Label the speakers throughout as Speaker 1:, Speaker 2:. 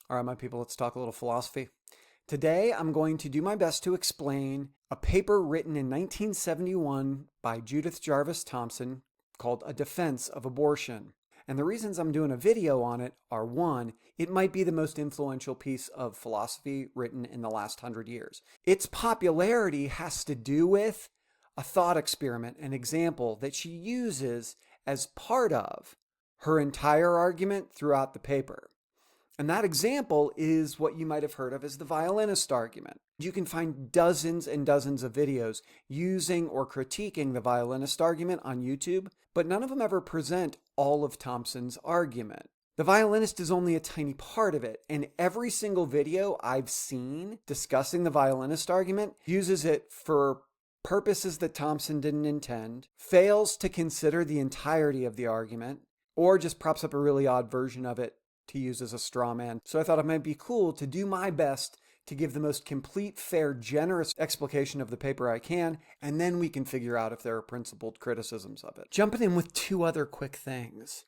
Speaker 1: All right, my people, let's talk a little philosophy. Today, I'm going to do my best to explain a paper written in 1971 by Judith Jarvis Thomson called A Defense of Abortion. And the reasons I'm doing a video on it are, one, it might be the most influential piece of philosophy written in the last 100 years. Its popularity has to do with a thought experiment, an example that she uses as part of her entire argument throughout the paper. And that example is what you might have heard of as the violinist argument. You can find dozens and dozens of videos using or critiquing the violinist argument on YouTube, but none of them ever present all of Thomson's argument. The violinist is only a tiny part of it, and every single video I've seen discussing the violinist argument uses it for purposes that Thomson didn't intend, fails to consider the entirety of the argument, or just props up a really odd version of it to use as a straw man. So I thought it might be cool to do my best to give the most complete, fair, generous explication of the paper I can, and then we can figure out if there are principled criticisms of it. Jumping in with two other quick things.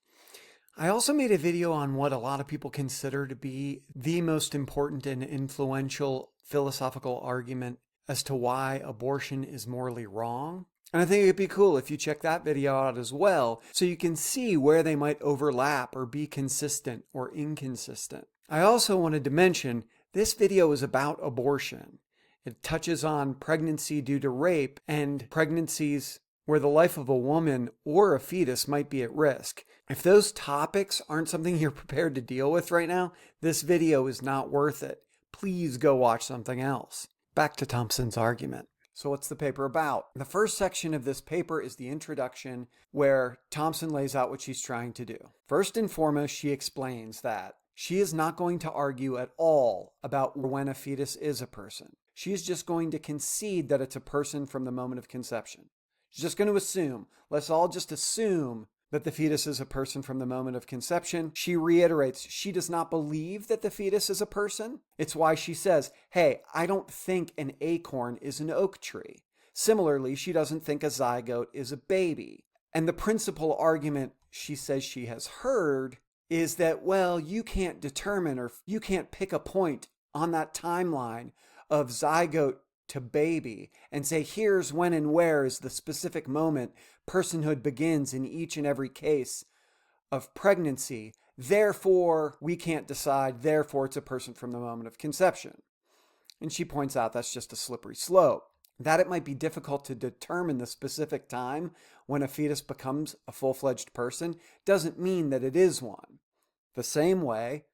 Speaker 1: I also made a video on what a lot of people consider to be the most important and influential philosophical argument as to why abortion is morally wrong. And I think it'd be cool if you check that video out as well, so you can see where they might overlap or be consistent or inconsistent. I also wanted to mention this video is about abortion. It touches on pregnancy due to rape and pregnancies where the life of a woman or a fetus might be at risk. If those topics aren't something you're prepared to deal with right now, this video is not worth it. Please go watch something else. Back to Thomson's argument. So what's the paper about? The first section of this paper is the introduction, where Thomson lays out what she's trying to do. First and foremost, she explains that she is not going to argue at all about when a fetus is a person. She is just going to concede that it's a person from the moment of conception. She's just going to assume. Let's all just assume that the fetus is a person from the moment of conception. She reiterates she does not believe that the fetus is a person. It's why she says, hey, I don't think an acorn is an oak tree. Similarly, she doesn't think a zygote is a baby. And the principal argument she says she has heard is that, well, you can't determine or you can't pick a point on that timeline of zygote to baby and say, here's when and where is the specific moment personhood begins in each and every case of pregnancy. Therefore, we can't decide. Therefore, it's a person from the moment of conception. And she points out that's just a slippery slope. That it might be difficult to determine the specific time when a fetus becomes a full-fledged person doesn't mean that it is one. The same way,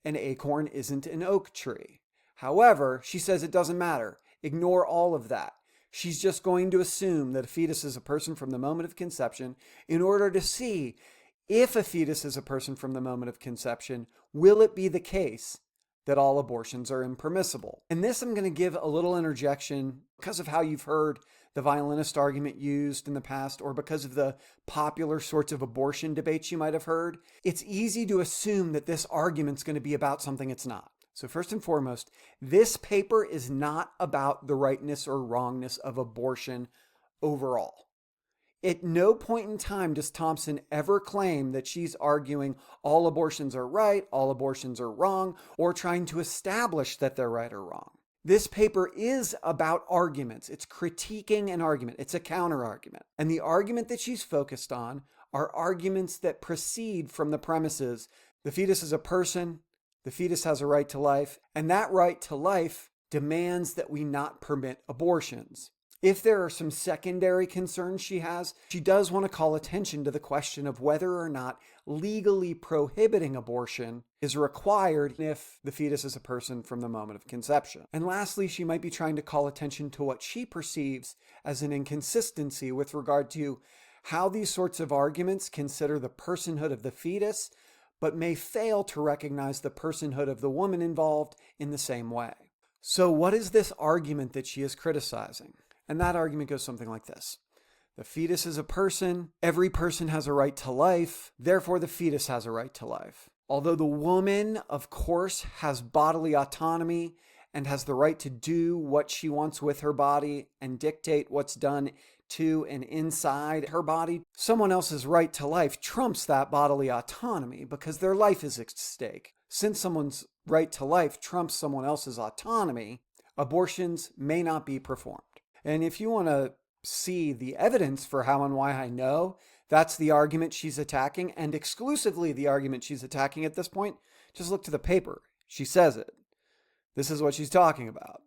Speaker 1: an acorn isn't an oak tree. However, she says it doesn't matter. Ignore all of that. She's just going to assume that a fetus is a person from the moment of conception in order to see if a fetus is a person from the moment of conception, will it be the case that all abortions are impermissible? And this I'm going to give a little interjection because of how you've heard the violinist argument used in the past, or because of the popular sorts of abortion debates you might have heard. It's easy to assume that this argument's going to be about something it's not. So first and foremost, this paper is not about the rightness or wrongness of abortion overall. At no point in time does Thomson ever claim that she's arguing all abortions are right, all abortions are wrong, or trying to establish that they're right or wrong. This paper is about arguments. It's critiquing an argument. It's a counter-argument. And the argument that she's focused on are arguments that proceed from the premises the fetus is a person, the fetus has a right to life, and that right to life demands that we not permit abortions. If there are some secondary concerns she has, she does want to call attention to the question of whether or not legally prohibiting abortion is required if the fetus is a person from the moment of conception. And lastly, she might be trying to call attention to what she perceives as an inconsistency with regard to how these sorts of arguments consider the personhood of the fetus, but may fail to recognize the personhood of the woman involved in the same way. So what is this argument that she is criticizing? And that argument goes something like this. The fetus is a person. Every person has a right to life. Therefore, the fetus has a right to life. Although the woman, of course, has bodily autonomy and has the right to do what she wants with her body and dictate what's done to and inside her body, someone else's right to life trumps that bodily autonomy because their life is at stake. Since someone's right to life trumps someone else's autonomy, abortions may not be performed. And if you want to see the evidence for how and why I know that's the argument she's attacking, and exclusively the argument she's attacking at this point, just look to the paper. She says it. This is what she's talking about.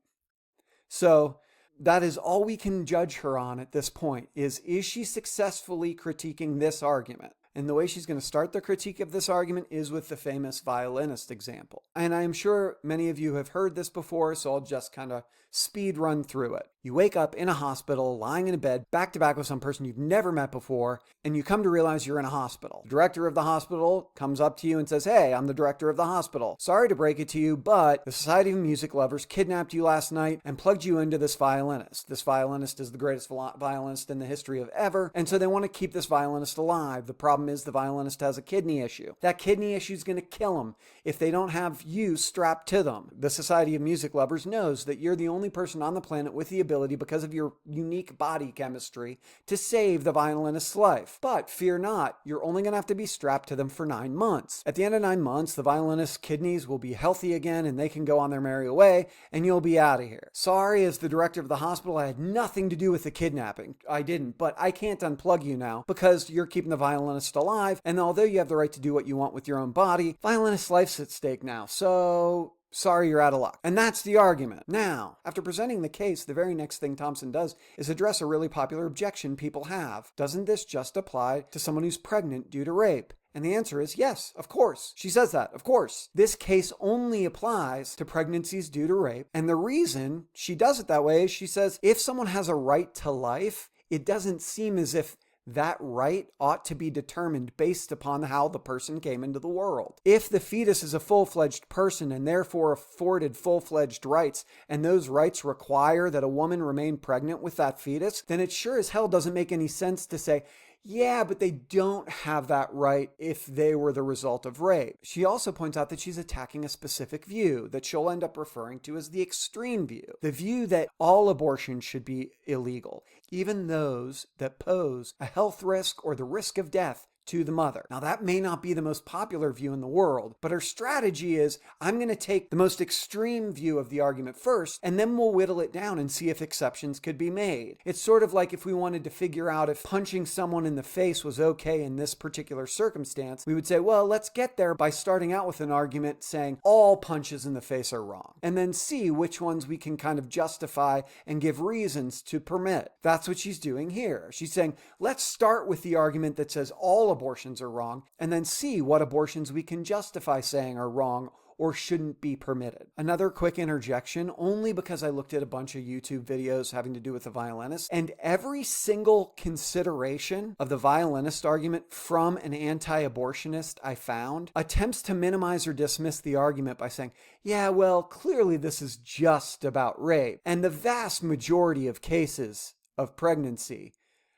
Speaker 1: So that is all we can judge her on at this point, is she successfully critiquing this argument? And the way she's going to start the critique of this argument is with the famous violinist example. And I'm sure many of you have heard this before, so I'll just kind of speed run through it. You wake up in a hospital, lying in a bed, back to back with some person you've never met before, and you come to realize you're in a hospital. The director of the hospital comes up to you and says, "Hey, I'm the director of the hospital. Sorry to break it to you, but the Society of Music Lovers kidnapped you last night and plugged you into this violinist. This violinist is the greatest violinist in the history of ever, and so they want to keep this violinist alive. The problem is the violinist has a kidney issue. That kidney issue is going to kill him if they don't have you strapped to them. The Society of Music Lovers knows that you're the only person on the planet with the ability, because of your unique body chemistry, to save the violinist's life. But fear not, you're only going to have to be strapped to them for 9 months. At the end of 9 months, the violinist's kidneys will be healthy again and they can go on their merry way and you'll be out of here. Sorry, as the director of the hospital, I had nothing to do with the kidnapping. I didn't, but I can't unplug you now because you're keeping the violinist alive, and although you have the right to do what you want with your own body, violinist's life's at stake now. So sorry, you're out of luck." And that's the argument. Now, after presenting the case, the very next thing Thomson does is address a really popular objection people have. Doesn't this just apply to someone who's pregnant due to rape? And the answer is yes, of course. She says that, of course. This case only applies to pregnancies due to rape. And the reason she does it that way is she says, if someone has a right to life, it doesn't seem as if that right ought to be determined based upon how the person came into the world. If the fetus is a full-fledged person and therefore afforded full-fledged rights, and those rights require that a woman remain pregnant with that fetus, then it sure as hell doesn't make any sense to say, yeah, but they don't have that right if they were the result of rape. She also points out that she's attacking a specific view that she'll end up referring to as the extreme view. The view that all abortions should be illegal, even those that pose a health risk or the risk of death to the mother. Now, that may not be the most popular view in the world, but her strategy is, I'm going to take the most extreme view of the argument first, and then we'll whittle it down and see if exceptions could be made. It's sort of like if we wanted to figure out if punching someone in the face was okay in this particular circumstance, we would say, well, let's get there by starting out with an argument saying all punches in the face are wrong, and then see which ones we can kind of justify and give reasons to permit. That's what she's doing here. She's saying, let's start with the argument that says all abortions are wrong, and then see what abortions we can justify saying are wrong or shouldn't be permitted. Another quick interjection, only because I looked at a bunch of YouTube videos having to do with the violinist, and every single consideration of the violinist argument from an anti-abortionist I found attempts to minimize or dismiss the argument by saying, yeah, well, clearly this is just about rape, and the vast majority of cases of pregnancy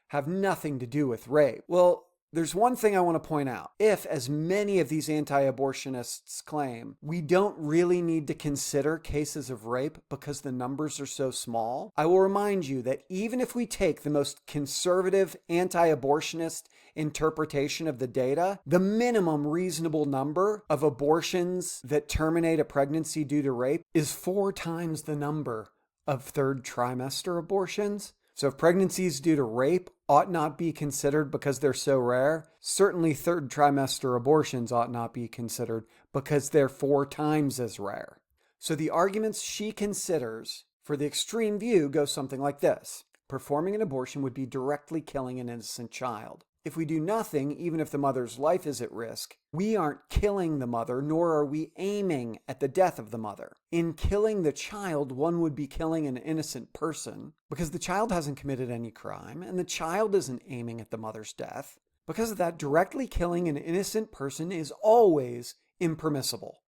Speaker 1: have nothing to do with rape. Well, there's one thing I want to point out. If, as many of these anti-abortionists claim, we don't really need to consider cases of rape because the numbers are so small, I will remind you that even if we take the most conservative anti-abortionist interpretation of the data, the minimum reasonable number of abortions that terminate a pregnancy due to rape is 4 times the number of third trimester abortions. So if pregnancies due to rape ought not be considered because they're so rare, certainly third trimester abortions ought not be considered because they're 4 times as rare. So the arguments she considers for the extreme view go something like this. Performing an abortion would be directly killing an innocent child. If we do nothing, even if the mother's life is at risk, we aren't killing the mother, nor are we aiming at the death of the mother. In killing the child, one would be killing an innocent person because the child hasn't committed any crime and the child isn't aiming at the mother's death. Because of that, directly killing an innocent person is always impermissible.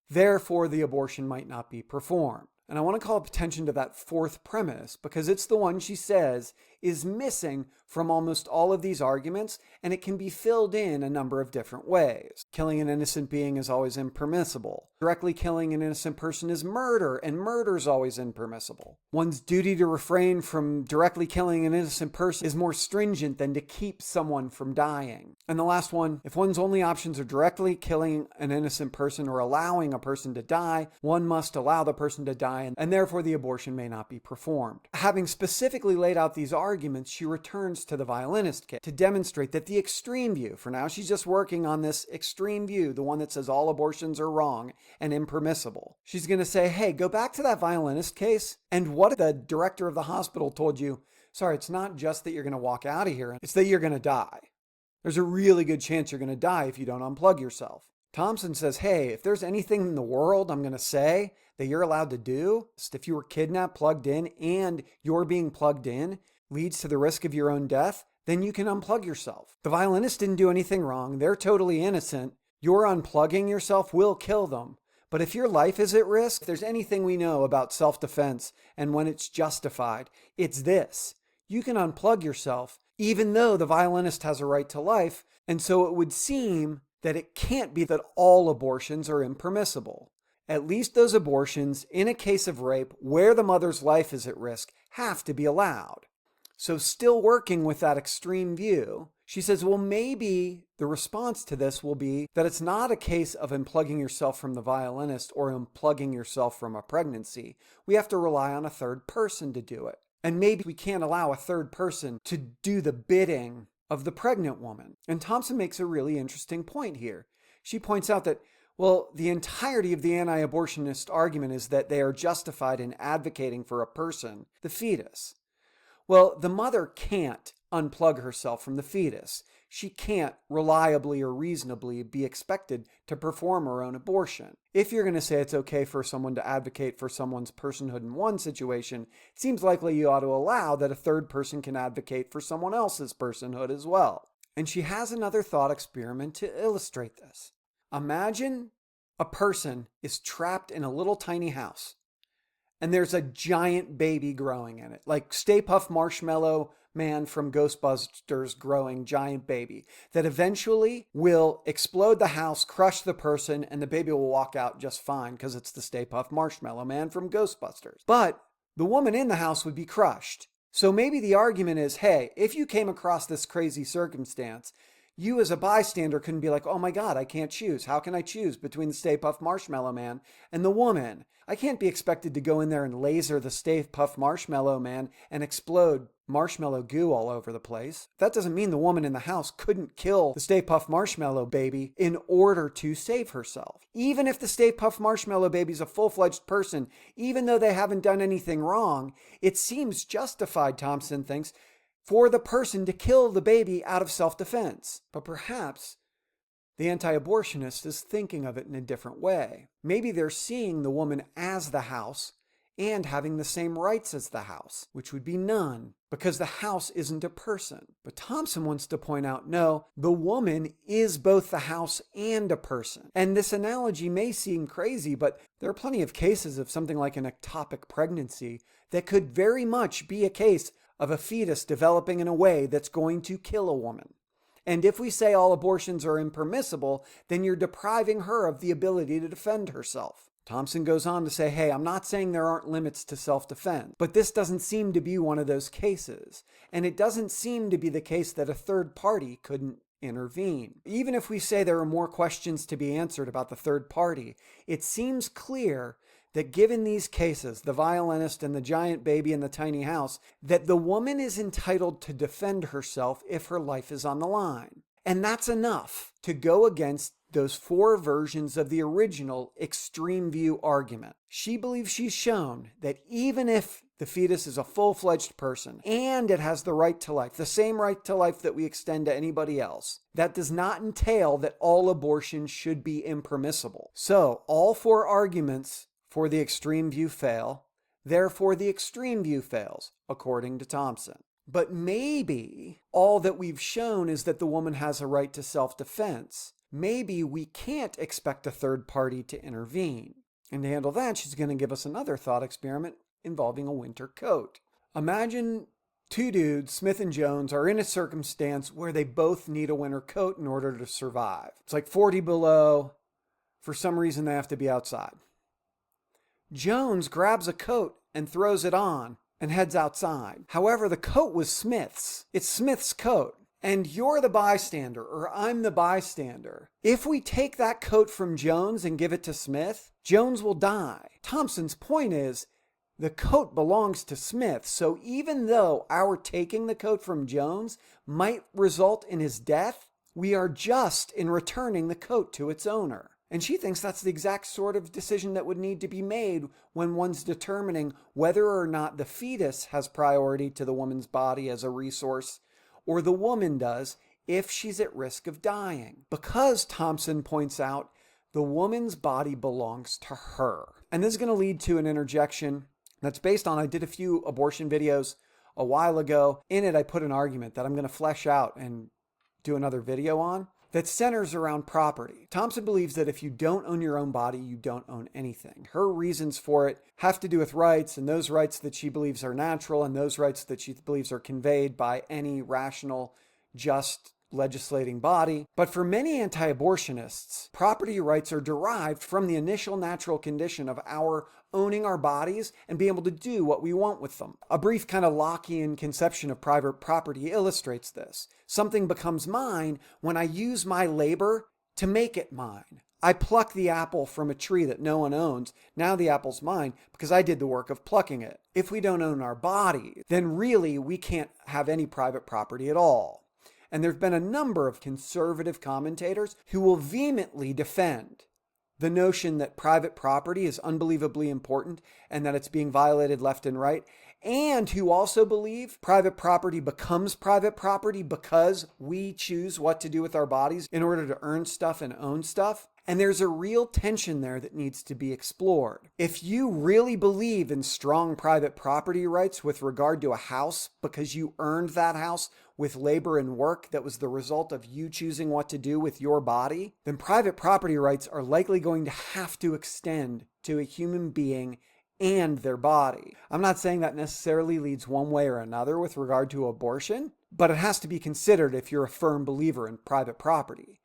Speaker 1: Therefore, the abortion might not be performed. And I want to call attention to that 4th premise because it's the one she says is missing from almost all of these arguments, and it can be filled in a number of different ways. Killing an innocent being is always impermissible. Directly killing an innocent person is murder, and murder is always impermissible. One's duty to refrain from directly killing an innocent person is more stringent than to keep someone from dying. And the last one, if one's only options are directly killing an innocent person or allowing a person to die, one must allow the person to die, and therefore the abortion may not be performed. Having specifically laid out these arguments, she returns to the violinist case to demonstrate that the extreme view, for now she's just working on this extreme view, the one that says all abortions are wrong and impermissible. She's going to say, hey, go back to that violinist case, and what if the director of the hospital told you, sorry, it's not just that you're going to walk out of here, it's that you're going to die. There's a really good chance you're going to die if you don't unplug yourself. Thomson says, hey, if there's anything in the world I'm going to say that you're allowed to do, if you were kidnapped, plugged in, and your being plugged in leads to the risk of your own death, then you can unplug yourself. The violinist didn't do anything wrong. They're totally innocent. Your unplugging yourself will kill them. But if your life is at risk, if there's anything we know about self-defense and when it's justified, it's this. You can unplug yourself even though the violinist has a right to life, and so it would seem that it can't be that all abortions are impermissible. At least those abortions in a case of rape where the mother's life is at risk have to be allowed. So still working with that extreme view, she says, well, maybe the response to this will be that it's not a case of unplugging yourself from the violinist or unplugging yourself from a pregnancy. We have to rely on a third person to do it. And maybe we can't allow a third person to do the bidding of the pregnant woman. And Thomson makes a really interesting point here. She points out that, well, the entirety of the anti-abortionist argument is that they are justified in advocating for a person, the fetus. Well, the mother can't unplug herself from the fetus. She can't reliably or reasonably be expected to perform her own abortion. If you're going to say it's okay for someone to advocate for someone's personhood in one situation, it seems likely you ought to allow that a third person can advocate for someone else's personhood as well. And she has another thought experiment to illustrate this. Imagine a person is trapped in a little tiny house, and there's a giant baby growing in it, like Stay Puft Marshmallow Man from Ghostbusters growing giant baby, that eventually will explode the house, crush the person, and the baby will walk out just fine because it's the Stay Puft Marshmallow Man from Ghostbusters. But the woman in the house would be crushed. So maybe the argument is, hey, if you came across this crazy circumstance, you as a bystander couldn't be like, oh my God, I can't choose. How can I choose between the Stay Puft Marshmallow Man and the woman? I can't be expected to go in there and laser the Stay Puft Marshmallow Man and explode marshmallow goo all over the place. That doesn't mean the woman in the house couldn't kill the Stay Puft Marshmallow baby in order to save herself. Even if the Stay Puft Marshmallow baby's a full-fledged person, even though they haven't done anything wrong, it seems justified, Thomson thinks, for the person to kill the baby out of self-defense. But perhaps the anti-abortionist is thinking of it in a different way. Maybe they're seeing the woman as the house and having the same rights as the house, which would be none, because the house isn't a person. But Thomson wants to point out, no, the woman is both the house and a person. And this analogy may seem crazy, but there are plenty of cases of something like an ectopic pregnancy that could very much be a case of a fetus developing in a way that's going to kill a woman. And if we say all abortions are impermissible, then you're depriving her of the ability to defend herself. Thomson goes on to say, hey, I'm not saying there aren't limits to self-defense, but this doesn't seem to be one of those cases. And it doesn't seem to be the case that a third party couldn't intervene. Even if we say there are more questions to be answered about the third party, it seems clear that given these cases, the violinist and the giant baby in the tiny house, that the woman is entitled to defend herself if her life is on the line. And that's enough to go against those four versions of the original extreme view argument. She believes she's shown that even if the fetus is a full-fledged person and it has the right to life, the same right to life that we extend to anybody else, that does not entail that all abortions should be impermissible. So all four arguments for the extreme view fail, therefore the extreme view fails, according to Thomson. But maybe all that we've shown is that the woman has a right to self-defense. Maybe we can't expect a third party to intervene. And to handle that, she's going to give us another thought experiment involving a winter coat. Imagine Two dudes, Smith and Jones, are in a circumstance where they both need a winter coat in order to survive. It's like 40 below. For some reason, they have to be outside. Jones grabs a coat and throws it on and heads outside. However, the coat was Smith's. It's Smith's coat. And you're the bystander, or I'm the bystander. If we take that coat from Jones and give it to Smith, Jones will die. Thomson's point is, the coat belongs to Smith, so even though our taking the coat from Jones might result in his death, we are just in returning the coat to its owner. And she thinks that's the exact sort of decision that would need to be made when one's determining whether or not the fetus has priority to the woman's body as a resource, or the woman does if she's at risk of dying. Because, Thomson points out, the woman's body belongs to her. And this is going to lead to an interjection that's based on, I did a few abortion videos a while ago. In it, I put an argument that I'm going to flesh out and do another video on that centers around property. Thomson believes that if you don't own your own body, you don't own anything. Her reasons for it have to do with rights, and those rights that she believes are natural and those rights that she believes are conveyed by any rational, just legislating body. But for many anti-abortionists, property rights are derived from the initial natural condition of our owning our bodies and being able to do what we want with them. A brief kind of Lockean conception of private property illustrates this. Something becomes mine when I use my labor to make it mine. I pluck the apple from a tree that no one owns. Now the apple's mine because I did the work of plucking it. If we don't own our body, then really we can't have any private property at all. And there's been a number of conservative commentators who will vehemently defend the notion that private property is unbelievably important and that it's being violated left and right, and who also believe private property becomes private property because we choose what to do with our bodies in order to earn stuff and own stuff. And there's a real tension there that needs to be explored. If you really believe in strong private property rights with regard to a house because you earned that house with labor and work that was the result of you choosing what to do with your body, then private property rights are likely going to have to extend to a human being and their body. I'm not saying that necessarily leads one way or another with regard to abortion, but it has to be considered if you're a firm believer in private property.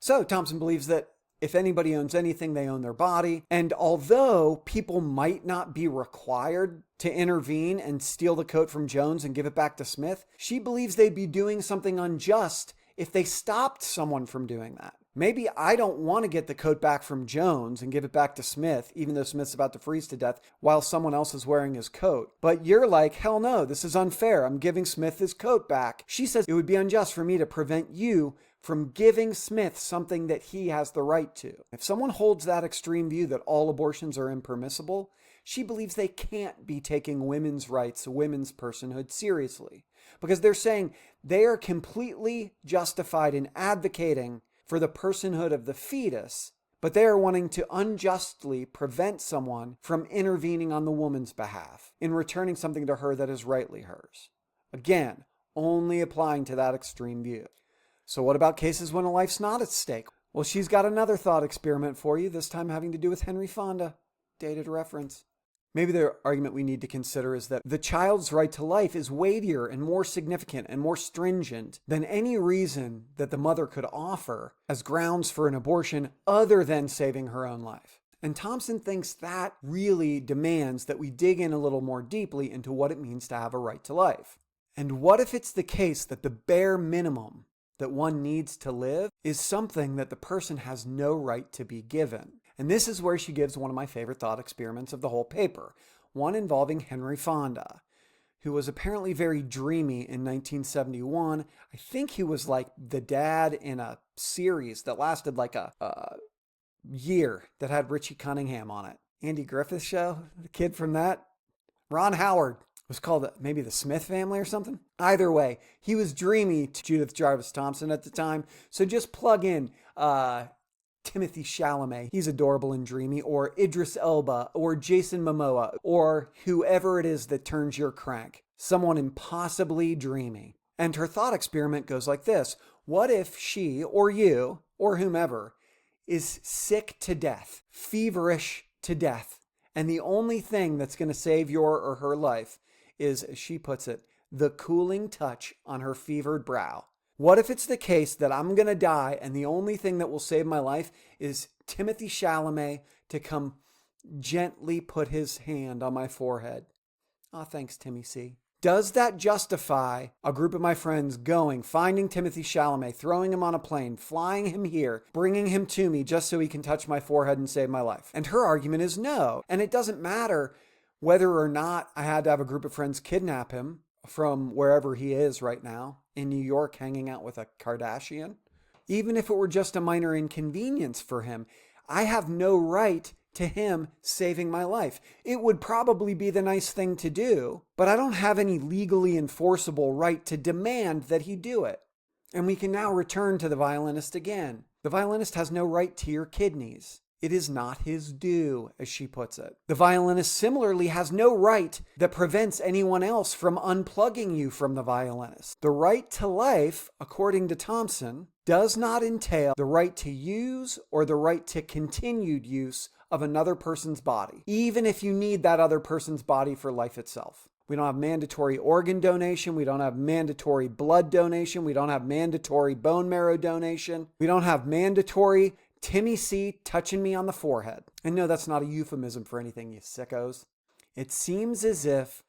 Speaker 1: So Thomson believes that if anybody owns anything, they own their body. And although people might not be required to intervene and steal the coat from Jones and give it back to Smith, she believes they'd be doing something unjust if they stopped someone from doing that. Maybe I don't want to get the coat back from Jones and give it back to Smith, even though Smith's about to freeze to death while someone else is wearing his coat. But you're like, hell no, this is unfair. I'm giving Smith his coat back. She says it would be unjust for me to prevent you from giving Smith something that he has the right to. If someone holds that extreme view that all abortions are impermissible, she believes they can't be taking women's rights, women's personhood seriously. Because they're saying they are completely justified in advocating for the personhood of the fetus, but they are wanting to unjustly prevent someone from intervening on the woman's behalf in returning something to her that is rightly hers. Again, only applying to that extreme view. So what about cases when a life's not at stake? Well, she's got another thought experiment for you, this time having to do with Henry Fonda. Dated reference. Maybe the argument we need to consider is that the child's right to life is weightier and more significant and more stringent than any reason that the mother could offer as grounds for an abortion other than saving her own life. And Thomson thinks that really demands that we dig in a little more deeply into what it means to have a right to life. And what if it's the case that the bare minimum that one needs to live is something that the person has no right to be given? And this is where she gives one of my favorite thought experiments of the whole paper, one involving Henry Fonda, who was apparently very dreamy in 1971. I think he was like the dad in a series that lasted like a year that had Richie Cunningham on it. Andy Griffith Show, the kid from that. Ron Howard. Was called maybe the Smith Family or something. Either way, he was dreamy to Judith Jarvis Thomson at the time. So just plug in Timothy Chalamet. He's adorable and dreamy. Or Idris Elba. Or Jason Momoa. Or whoever it is that turns your crank. Someone impossibly dreamy. And her thought experiment goes like this. What if she or you or whomever is sick to death, feverish to death, and the only thing that's going to save your or her life is, as she puts it, the cooling touch on her fevered brow. What if it's the case that I'm going to die and the only thing that will save my life is Timothée Chalamet to come gently put his hand on my forehead? Oh, thanks, Timmy C. Does that justify a group of my friends going, finding Timothée Chalamet, throwing him on a plane, flying him here, bringing him to me just so he can touch my forehead and save my life? And her argument is no. And it doesn't matter whether or not I had to have a group of friends kidnap him from wherever he is right now in New York hanging out with a Kardashian. Even if it were just a minor inconvenience for him, I have no right to him saving my life. It would probably be the nice thing to do, but I don't have any legally enforceable right to demand that he do it. And we can now return to the violinist again. The violinist has no right to your kidneys. It is not his due, as she puts it. The violinist similarly has no right that prevents anyone else from unplugging you from the violinist. The right to life, according to Thomson, does not entail the right to use or the right to continued use of another person's body, even if you need that other person's body for life itself. We don't have mandatory organ donation. We don't have mandatory blood donation. We don't have mandatory bone marrow donation. We don't have mandatory Timmy C touching me on the forehead. And no, that's not a euphemism for anything, you sickos. It seems as if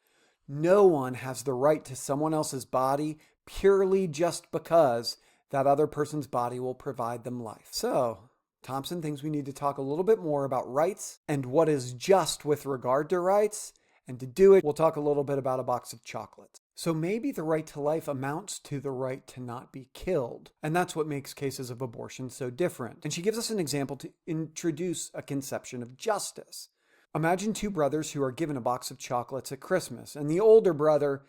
Speaker 1: no one has the right to someone else's body purely just because that other person's body will provide them life. So, Thomson thinks we need to talk a little bit more about rights and what is just with regard to rights. And to do it, we'll talk a little bit about a box of chocolates. So maybe the right to life amounts to the right to not be killed. And that's what makes cases of abortion so different. And she gives us an example to introduce a conception of justice. Imagine two brothers who are given a box of chocolates at Christmas, and the older brother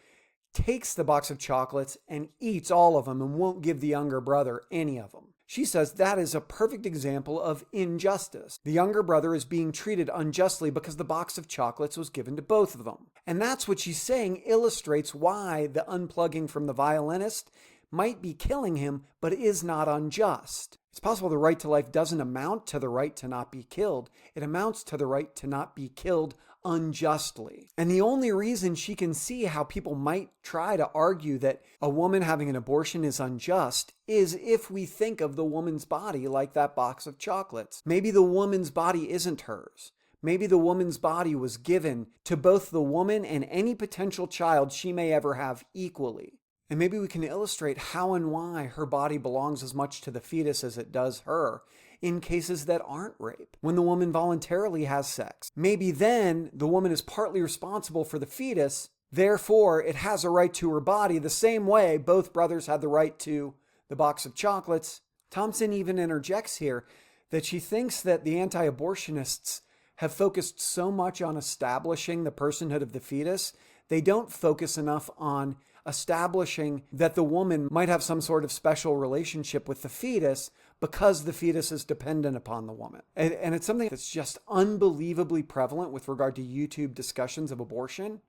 Speaker 1: takes the box of chocolates and eats all of them and won't give the younger brother any of them. She says that is a perfect example of injustice. The younger brother is being treated unjustly because the box of chocolates was given to both of them. And that's what she's saying illustrates why the unplugging from the violinist might be killing him, but is not unjust. It's possible the right to life doesn't amount to the right to not be killed. It amounts to the right to not be killed unjustly. And the only reason she can see how people might try to argue that a woman having an abortion is unjust is if we think of the woman's body like that box of chocolates. Maybe the woman's body isn't hers. Maybe the woman's body was given to both the woman and any potential child she may ever have equally. And maybe we can illustrate how and why her body belongs as much to the fetus as it does her in cases that aren't rape, when the woman voluntarily has sex. Maybe then the woman is partly responsible for the fetus, therefore it has a right to her body the same way both brothers had the right to the box of chocolates. Thomson even interjects here that she thinks that the anti-abortionists have focused so much on establishing the personhood of the fetus, they don't focus enough on establishing that the woman might have some sort of special relationship with the fetus because the fetus is dependent upon the woman. And it's something that's just unbelievably prevalent with regard to YouTube discussions of abortion.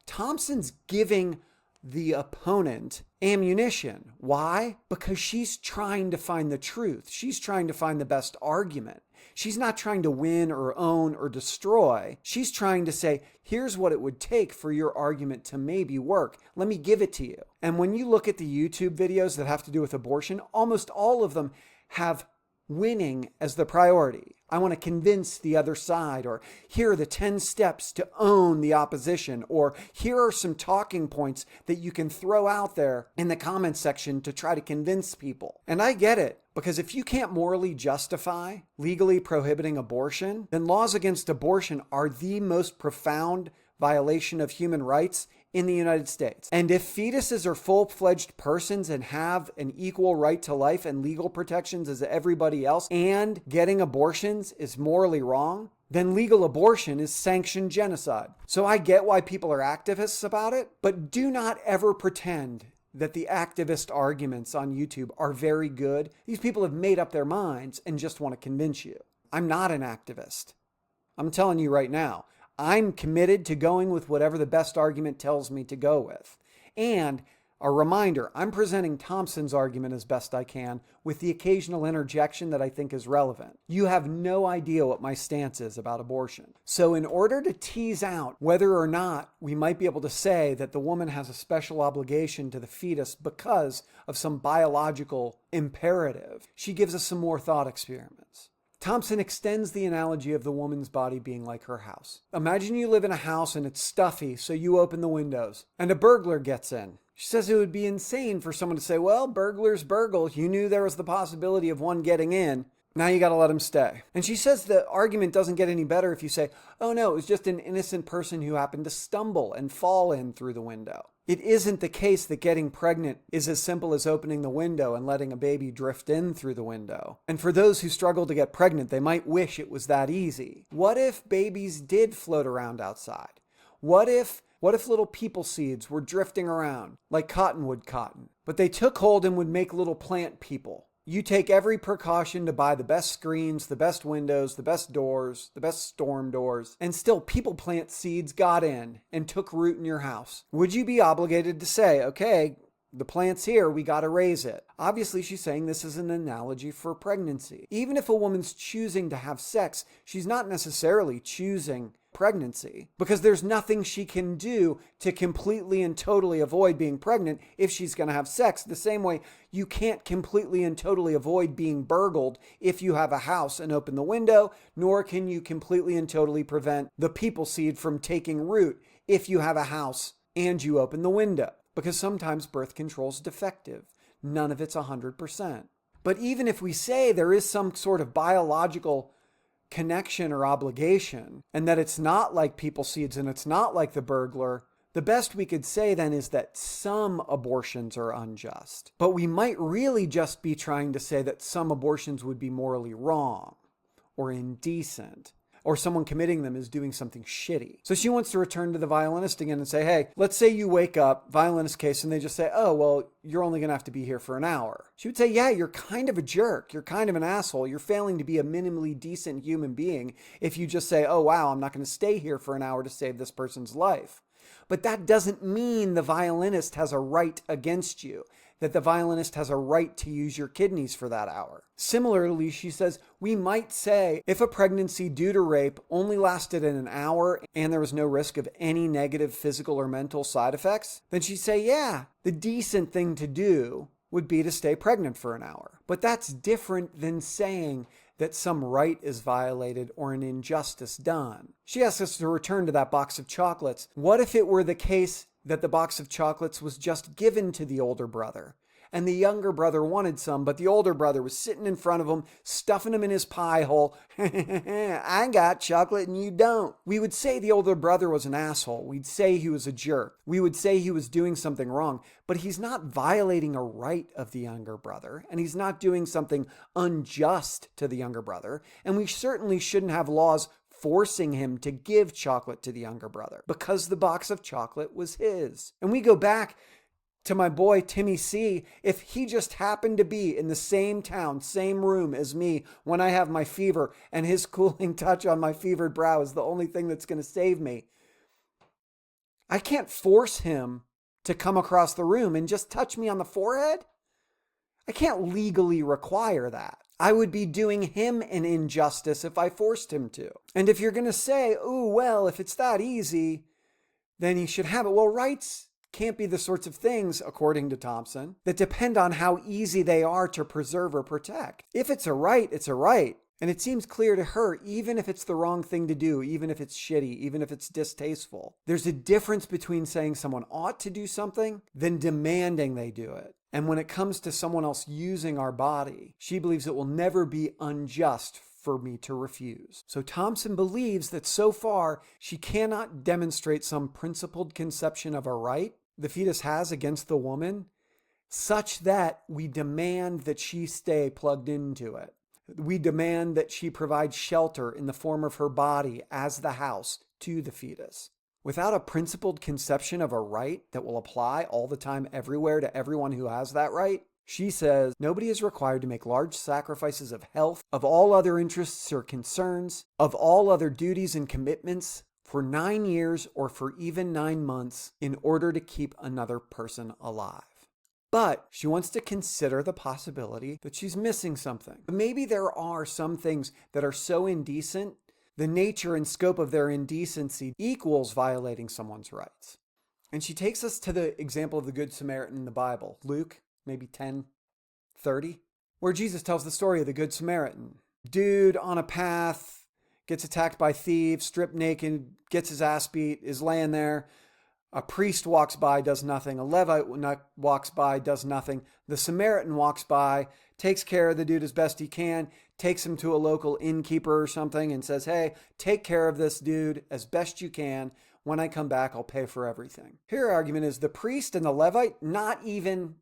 Speaker 1: Thomson's giving the opponent ammunition. Why? Because she's trying to find the truth. She's trying to find the best argument. She's not trying to win or own or destroy. She's trying to say, here's what it would take for your argument to maybe work. Let me give it to you. And when you look at the YouTube videos that have to do with abortion, almost all of them have winning as the priority. I want to convince the other side, or here are the 10 steps to own the opposition, or here are some talking points that you can throw out there in the comments section to try to convince people. And I get it, because if you can't morally justify legally prohibiting abortion, then laws against abortion are the most profound violation of human rights in the United States. And if fetuses are full-fledged persons and have an equal right to life and legal protections as everybody else, and getting abortions is morally wrong, then legal abortion is sanctioned genocide. So I get why people are activists about it, but do not ever pretend that the activist arguments on YouTube are very good. These people have made up their minds and just want to convince you. I'm not an activist. I'm telling you right now, I'm committed to going with whatever the best argument tells me to go with. And A reminder, I'm presenting Thomson's argument as best I can with the occasional interjection that I think is relevant. You have no idea what my stance is about abortion. So in order to tease out whether or not we might be able to say that the woman has a special obligation to the fetus because of some biological imperative, she gives us some more thought experiments. Thomson extends the analogy of the woman's body being like her house. Imagine you live in a house and it's stuffy, so you open the windows, and a burglar gets in. She says it would be insane for someone to say, well, burglars burgle. You knew there was the possibility of one getting in. Now you got to let him stay. And she says the argument doesn't get any better if you say, oh no, it was just an innocent person who happened to stumble and fall in through the window. It isn't the case that getting pregnant is as simple as opening the window and letting a baby drift in through the window. And for those who struggle to get pregnant, they might wish it was that easy. What if babies did float around outside? What if little people seeds were drifting around like cottonwood cotton, but they took hold and would make little plant people? You take every precaution to buy the best screens, the best windows, the best doors, the best storm doors, and still people plant seeds got in and took root in your house. Would you be obligated to say, okay, the plant's here, we got to raise it? Obviously, she's saying this is an analogy for pregnancy. Even if a woman's choosing to have sex, she's not necessarily choosing pregnancy, because there's nothing she can do to completely and totally avoid being pregnant if she's going to have sex. The same way you can't completely and totally avoid being burgled if you have a house and open the window, nor can you completely and totally prevent the people seed from taking root if you have a house and you open the window, because sometimes birth control's defective. None of it's 100%. But even if we say there is some sort of biological connection or obligation, and that it's not like people seeds and it's not like the burglar, the best we could say then is that some abortions are unjust. But we might really just be trying to say that some abortions would be morally wrong or indecent, or someone committing them is doing something shitty. So she wants to return to the violinist again and say, hey, let's say you wake up, violinist case, and they just say, oh, well, you're only going to have to be here for an hour. She would say, yeah, you're kind of a jerk. You're kind of an asshole. You're failing to be a minimally decent human being if you just say, oh, wow, I'm not going to stay here for an hour to save this person's life. But that doesn't mean the violinist has a right against you, that the violinist has a right to use your kidneys for that hour. Similarly, she says, we might say if a pregnancy due to rape only lasted in an hour and there was no risk of any negative physical or mental side effects, then she'd say, yeah, the decent thing to do would be to stay pregnant for an hour. But that's different than saying that some right is violated or an injustice done. She asks us to return to that box of chocolates. What if it were the case that the box of chocolates was just given to the older brother, and the younger brother wanted some, but the older brother was sitting in front of him, stuffing them in his pie hole? I got chocolate and you don't. We would say the older brother was an asshole. We'd say he was a jerk. We would say he was doing something wrong, but he's not violating a right of the younger brother, and he's not doing something unjust to the younger brother, and we certainly shouldn't have laws forcing him to give chocolate to the younger brother because the box of chocolate was his. And we go back to my boy Timmy C. If he just happened to be in the same town, same room as me when I have my fever, and his cooling touch on my fevered brow is the only thing that's going to save me, I can't force him to come across the room and just touch me on the forehead. I can't legally require that. I would be doing him an injustice if I forced him to. And if you're going to say, oh, well, if it's that easy, then he should have it. Well, rights can't be the sorts of things, according to Thomson, that depend on how easy they are to preserve or protect. If it's a right, it's a right. And it seems clear to her, even if it's the wrong thing to do, even if it's shitty, even if it's distasteful, there's a difference between saying someone ought to do something than demanding they do it. And when it comes to someone else using our body, she believes it will never be unjust for me to refuse. So Thomson believes that so far, she cannot demonstrate some principled conception of a right the fetus has against the woman, such that we demand that she stay plugged into it. We demand that she provide shelter in the form of her body as the house to the fetus. Without a principled conception of a right that will apply all the time everywhere to everyone who has that right, she says nobody is required to make large sacrifices of health, of all other interests or concerns, of all other duties and commitments for 9 years or for even 9 months in order to keep another person alive. But she wants to consider the possibility that she's missing something. Maybe there are some things that are so indecent, the nature and scope of their indecency equals violating someone's rights. And she takes us to the example of the Good Samaritan in the Bible, Luke, maybe 10:30, where Jesus tells the story of the Good Samaritan. Dude on a path, gets attacked by thieves, stripped naked, gets his ass beat, is laying there. A priest walks by, does nothing. A Levite walks by, does nothing. The Samaritan walks by, takes care of the dude as best he can, takes him to a local innkeeper or something and says, hey, take care of this dude as best you can. When I come back, I'll pay for everything. Her argument is the priest and the Levite, not even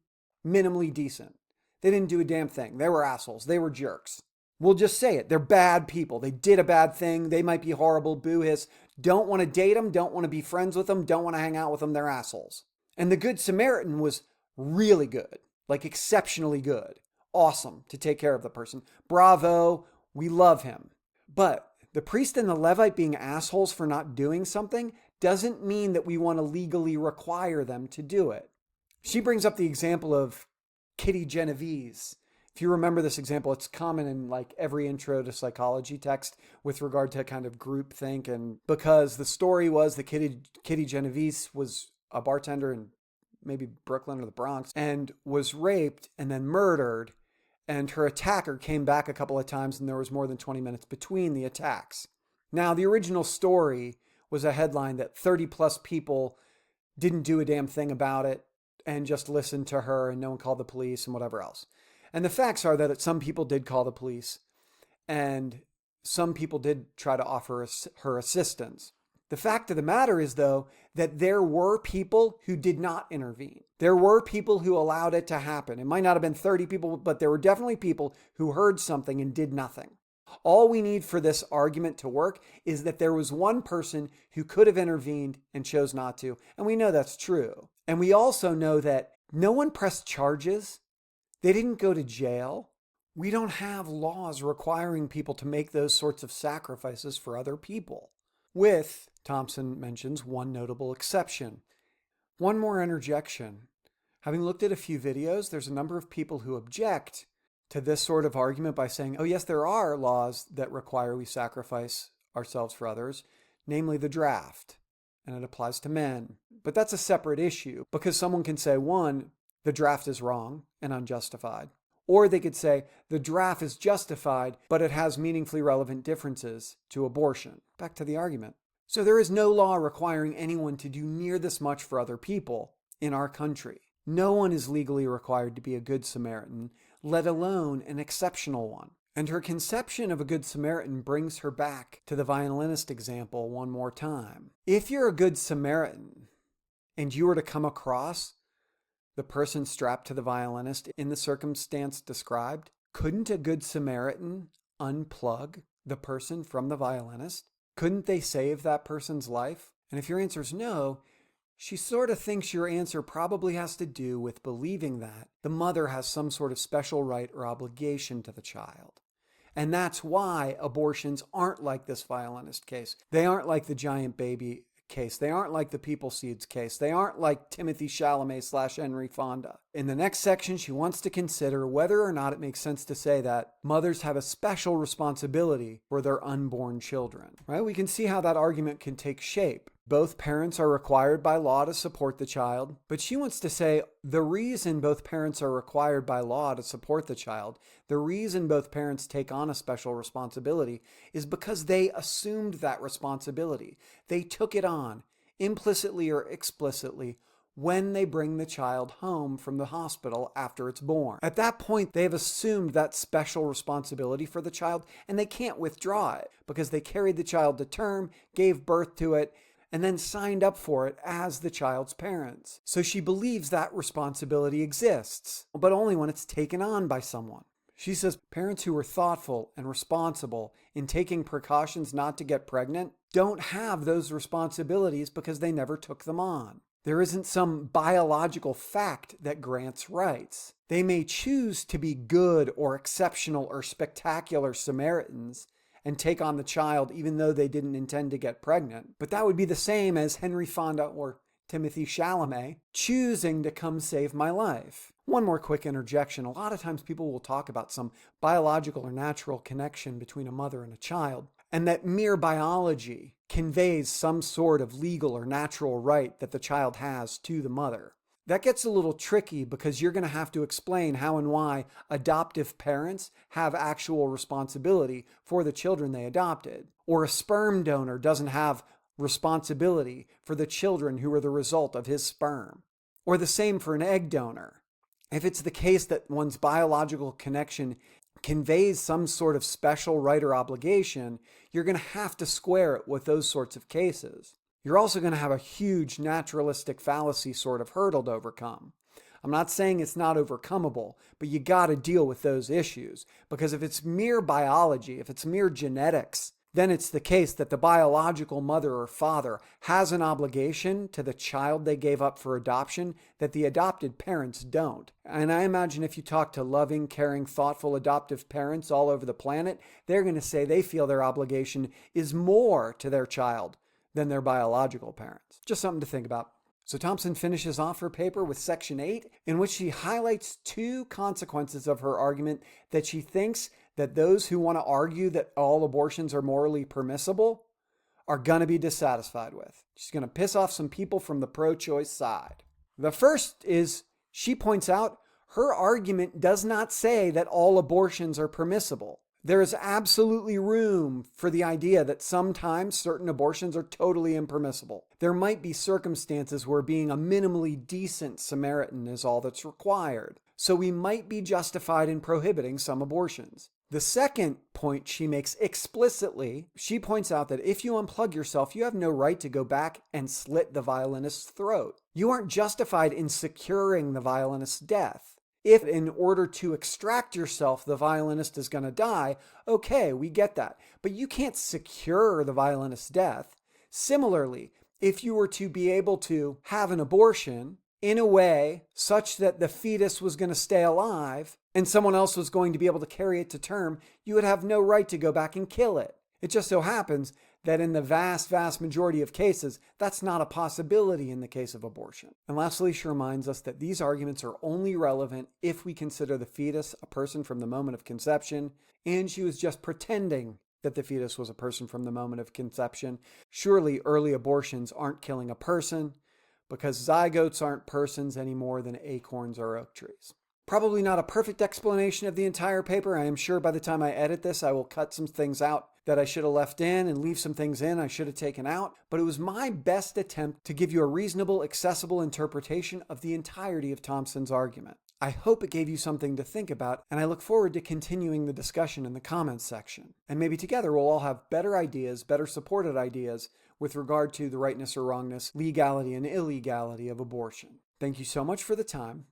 Speaker 1: minimally decent. They didn't do a damn thing. They were assholes. They were jerks. We'll just say it. They're bad people. They did a bad thing. They might be horrible, boo-hiss. Don't want to date them. Don't want to be friends with them. Don't want to hang out with them. They're assholes. And the Good Samaritan was really good, like exceptionally good. Awesome to take care of the person. Bravo. We love him. But the priest and the Levite being assholes for not doing something doesn't mean that we want to legally require them to do it. She brings up the example of Kitty Genovese. If you remember this example, it's common in like every intro to psychology text with regard to kind of groupthink. And because the story was that Kitty Genovese was a bartender in maybe Brooklyn or the Bronx and was raped and then murdered. And her attacker came back a couple of times and there was more than 20 minutes between the attacks. Now, the original story was a headline that 30 plus people didn't do a damn thing about it and just listened to her and no one called the police and whatever else. And the facts are that some people did call the police and some people did try to offer her assistance. The fact of the matter is, though, that there were people who did not intervene. There were people who allowed it to happen. It might not have been 30 people, but there were definitely people who heard something and did nothing. All we need for this argument to work is that there was one person who could have intervened and chose not to. And we know that's true. And we also know that no one pressed charges. They didn't go to jail. We don't have laws requiring people to make those sorts of sacrifices for other people. With, Thomson mentions, one notable exception. One more interjection. Having looked at a few videos, there's a number of people who object to this sort of argument by saying, oh yes, there are laws that require we sacrifice ourselves for others, namely the draft, and it applies to men. But that's a separate issue because someone can say, one, the draft is wrong and unjustified. Or they could say the draft is justified, but it has meaningfully relevant differences to abortion. Back to the argument. So there is no law requiring anyone to do near this much for other people in our country. No one is legally required to be a good Samaritan, let alone an exceptional one. And her conception of a good Samaritan brings her back to the violinist example one more time. If you're a good Samaritan and you were to come across the person strapped to the violinist in the circumstance described, couldn't a good Samaritan unplug the person from the violinist? Couldn't they save that person's life? And if your answer is no, she sort of thinks your answer probably has to do with believing that the mother has some sort of special right or obligation to the child. And that's why abortions aren't like this violinist case. They aren't like the giant baby case. They aren't like the People Seeds case. They aren't like Timothy Chalamet / Henry Fonda. In the next section, she wants to consider whether or not it makes sense to say that mothers have a special responsibility for their unborn children. Right? We can see how that argument can take shape. Both parents are required by law to support the child, but she wants to say the reason both parents are required by law to support the child, the reason both parents take on a special responsibility is because they assumed that responsibility. They took it on, implicitly or explicitly, when they bring the child home from the hospital after it's born. At that point, they've assumed that special responsibility for the child, and they can't withdraw it because they carried the child to term, gave birth to it, and then signed up for it as the child's parents. So she believes that responsibility exists, but only when it's taken on by someone. She says parents who are thoughtful and responsible in taking precautions not to get pregnant don't have those responsibilities because they never took them on. There isn't some biological fact that grants rights. They may choose to be good or exceptional or spectacular Samaritans and take on the child even though they didn't intend to get pregnant. But that would be the same as Henry Fonda or Timothy Chalamet choosing to come save my life. One more quick interjection. A lot of times people will talk about some biological or natural connection between a mother and a child, and that mere biology conveys some sort of legal or natural right that the child has to the mother. That gets a little tricky because you're going to have to explain how and why adoptive parents have actual responsibility for the children they adopted, or a sperm donor doesn't have responsibility for the children who are the result of his sperm, or the same for an egg donor. If it's the case that one's biological connection conveys some sort of special right or obligation, you're going to have to square it with those sorts of cases. You're also going to have a huge naturalistic fallacy sort of hurdle to overcome. I'm not saying it's not overcomable, but you got to deal with those issues, because if it's mere biology, if it's mere genetics, then it's the case that the biological mother or father has an obligation to the child they gave up for adoption that the adopted parents don't. And I imagine if you talk to loving, caring, thoughtful adoptive parents all over the planet, they're going to say they feel their obligation is more to their child than their biological parents. Just something to think about. So Thomson finishes off her paper with section 8, in which she highlights 2 consequences of her argument that she thinks that those who want to argue that all abortions are morally permissible are going to be dissatisfied with. She's going to piss off some people from the pro-choice side. The first is, she points out, her argument does not say that all abortions are permissible. There is absolutely room for the idea that sometimes certain abortions are totally impermissible. There might be circumstances where being a minimally decent Samaritan is all that's required. So we might be justified in prohibiting some abortions. The second point she makes explicitly, she points out that if you unplug yourself, you have no right to go back and slit the violinist's throat. You aren't justified in securing the violinist's death. If in order to extract yourself, the violinist is going to die, okay, we get that. But you can't secure the violinist's death. Similarly, if you were to be able to have an abortion in a way such that the fetus was going to stay alive and someone else was going to be able to carry it to term, you would have no right to go back and kill it. It just so happens that in the vast, vast majority of cases, that's not a possibility in the case of abortion. And lastly, she reminds us that these arguments are only relevant if we consider the fetus a person from the moment of conception, and she was just pretending that the fetus was a person from the moment of conception. Surely early abortions aren't killing a person, because zygotes aren't persons any more than acorns are oak trees. Probably not a perfect explanation of the entire paper. I am sure by the time I edit this, I will cut some things out that I should have left in and leave some things in I should have taken out. But it was my best attempt to give you a reasonable, accessible interpretation of the entirety of Thomson's argument. I hope it gave you something to think about, and I look forward to continuing the discussion in the comments section. And maybe together we'll all have better ideas, better supported ideas with regard to the rightness or wrongness, legality and illegality of abortion. Thank you so much for the time.